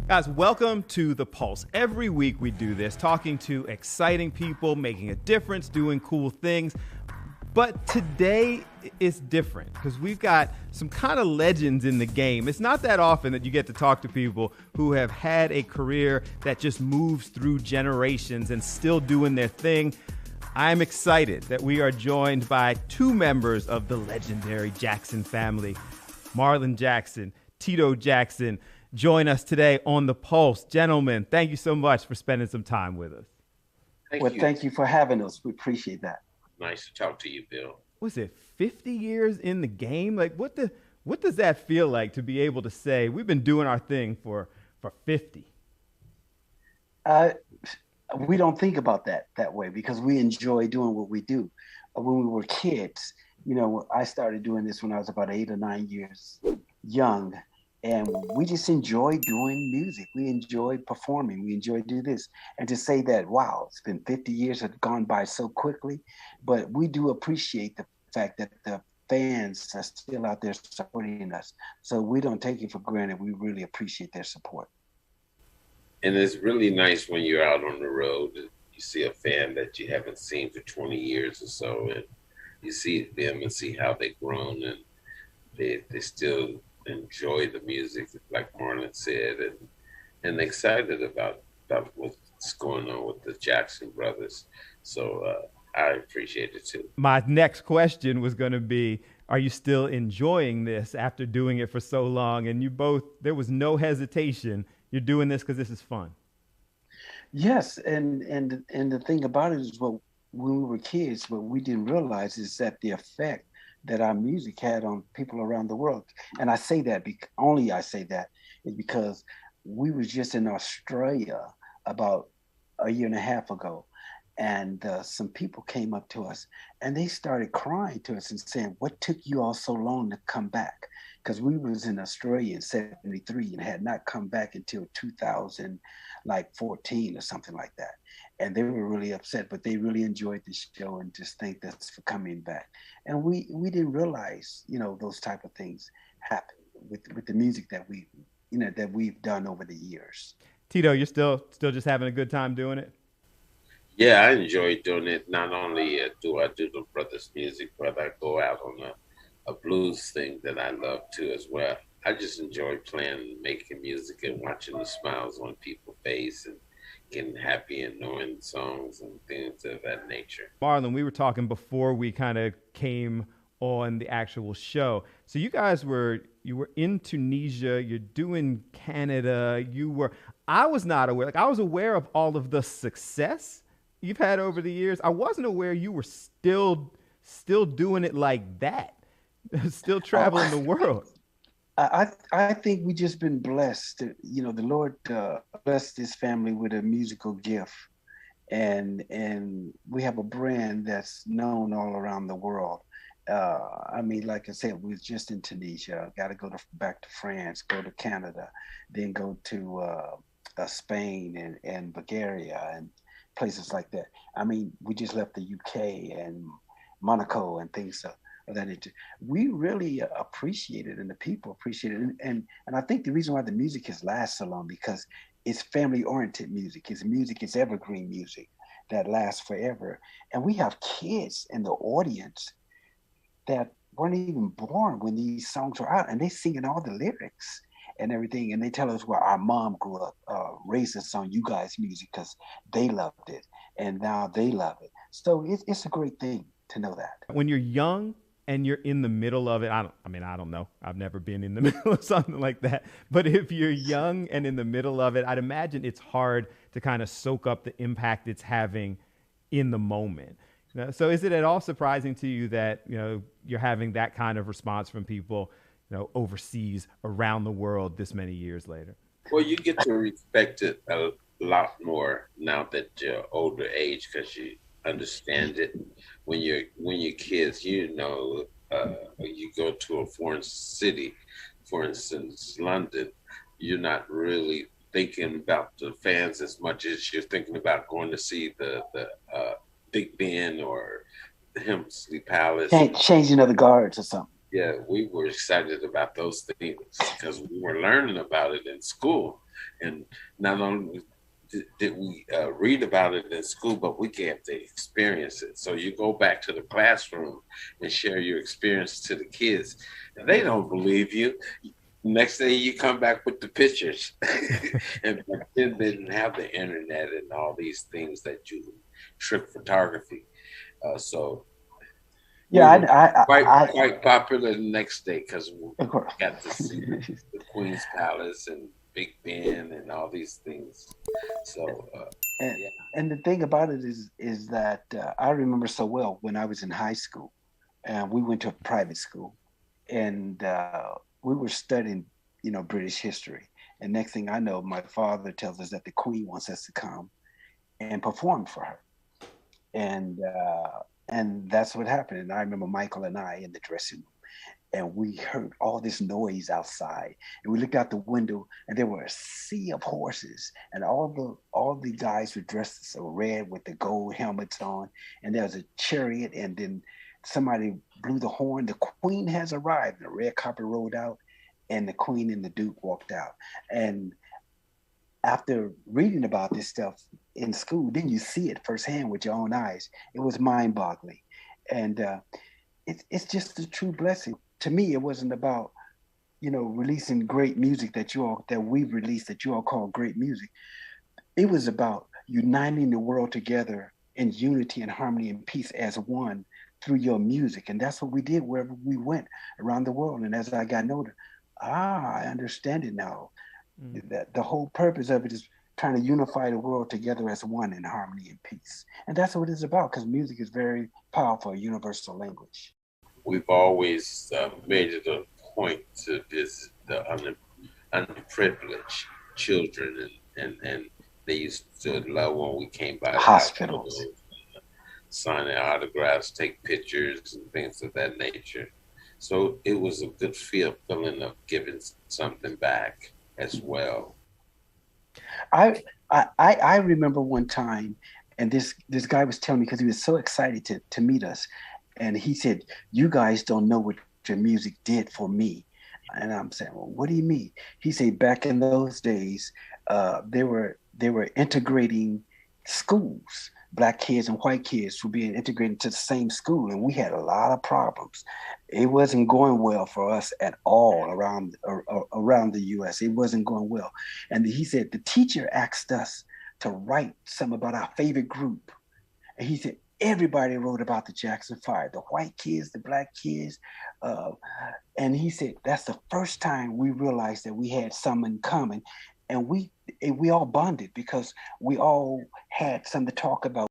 Guys, welcome to The Pulse. Every week we do this, talking to exciting people, making a difference, doing cool things. But today is different because we've got some kind of legends in the game. It's not that often that you get to talk to people who have had a career that just moves through generations and still doing their thing. I'm excited that we are joined by two members of the legendary Jackson family, Marlon Jackson, Tito Jackson. Join us today on The Pulse. Gentlemen, thank you so much for spending some time with us. Thank you for having us. We appreciate that. Nice to talk to you, Bill. Was it 50 years in the game? Like, what does that feel like to be able to say we've been doing our thing for 50? We don't think about that way because we enjoy doing what we do. When we were kids, I started doing this when I was about 8 or 9 years young. And we just enjoy doing music. We enjoy performing. We enjoy do this. And to say that, wow, it's been 50 years, have gone by so quickly. But we do appreciate the fact that the fans are still out there supporting us. So we don't take it for granted. We really appreciate their support. And it's really nice when you're out on the road, you see a fan that you haven't seen for 20 years or so, and you see them and see how they've grown, and they still enjoy the music, like Marlon said, and excited about what's going on with the Jackson brothers. So I appreciate it too. My next question was going to be, are you still enjoying this after doing it for so long? And you both, there was no hesitation. You're doing this because this is fun. Yes, and the thing about it is, well, when we were kids, what we didn't realize is that the effect that our music had on people around the world. And I say that is because we was just in Australia about a year and a half ago, and some people came up to us and they started crying to us and saying, what took you all so long to come back? Because we was in Australia in 73 and had not come back until 2014 or something like that. And they were really upset, but they really enjoyed the show and just thanked us for coming back. And we didn't realize, those type of things happen with the music that we've done over the years. Tito, you're still just having a good time doing it? Yeah, I enjoy doing it. Not only do I do the brothers' music, but I go out on a blues thing that I love too as well. I just enjoy playing, making music, and watching the smiles on people's face and getting happy and knowing songs and things of that nature. Marlon, we were talking before we kind of came on the actual show. So you guys were in Tunisia, you're doing Canada, I was not aware, I was aware of all of the success you've had over the years. I wasn't aware you were still doing it like that, still traveling the world. I think we just been blessed. The Lord blessed this family with a musical gift, and we have a brand that's known all around the world. Like I said, we was just in Tunisia. Got to go back to France, go to Canada, then go to Spain and Bulgaria and places like that. We just left the UK and Monaco and things so. We really appreciate it, and the people appreciate it, and I think the reason why the music has lasted so long because it's family-oriented music. It's evergreen music that lasts forever, and we have kids in the audience that weren't even born when these songs were out, and they singing all the lyrics and everything, and they tell us, well, our mom grew up raised us on you guys' music because they loved it, and now they love it. So it's a great thing to know that. When you're young and you're in the middle of it, I don't know. I've never been in the middle of something like that. But if you're young and in the middle of it, I'd imagine it's hard to kind of soak up the impact it's having in the moment. So is it at all surprising to you that, you're having that kind of response from people, overseas, around the world this many years later? Well, you get to respect it a lot more now that you're older age because you understand it. When you're kids, you go to a foreign city, for instance, London, you're not really thinking about the fans as much as you're thinking about going to see the Big Ben or the Hemsley Palace. Changing of the guards or something. Yeah, we were excited about those things because we were learning about it in school. And not only did we read about it in school, but we get to experience it. So you go back to the classroom and share your experience to the kids, and they don't believe you. Next day you come back with the pictures. And back then they didn't have the internet and all these things that you trick photography. So we Yeah, were quite popular the next day because we got to see the Queen's Palace and Big Ben and all these things. So and, yeah. and the thing about it is that I remember so well when I was in high school, and we went to a private school, and we were studying, British history. And next thing I know, my father tells us that the Queen wants us to come and perform for her, and that's what happened. And I remember Michael and I in the dressing room, and we heard all this noise outside, and we looked out the window, and there were a sea of horses, and all the guys were dressed so red with the gold helmets on, and there was a chariot, and then somebody blew the horn. The Queen has arrived. The red carpet rolled out, and the Queen and the Duke walked out. And after reading about this stuff in school, then you see it firsthand with your own eyes. It was mind-boggling, and it's just a true blessing. To me, it wasn't about releasing great music that we've released that you all call great music. It was about uniting the world together in unity and harmony and peace as one through your music, and that's what we did wherever we went around the world. And as I got older, I understand it now. That the whole purpose of it is trying to unify the world together as one in harmony and peace. And that's what it's about, because music is very powerful, universal language. We've always made it a point to visit the underprivileged children, and they used to love when we came by the hospitals, sign their autographs, take pictures, and things of that nature. So it was a good feeling of giving something back as well. I remember one time, and this guy was telling me, because he was so excited to meet us, and he said, "You guys don't know what your music did for me." And I'm saying, "Well, what do you mean?" He said, "Back in those days, they were integrating schools. Black kids and white kids were being integrated to the same school, and we had a lot of problems. It wasn't going well for us at all around the U.S. It wasn't going well." And he said the teacher asked us to write something about our favorite group, and he said everybody wrote about the Jackson 5, the white kids, the black kids, and he said that's the first time we realized that we had something in common, and we all bonded because we all had something to talk about.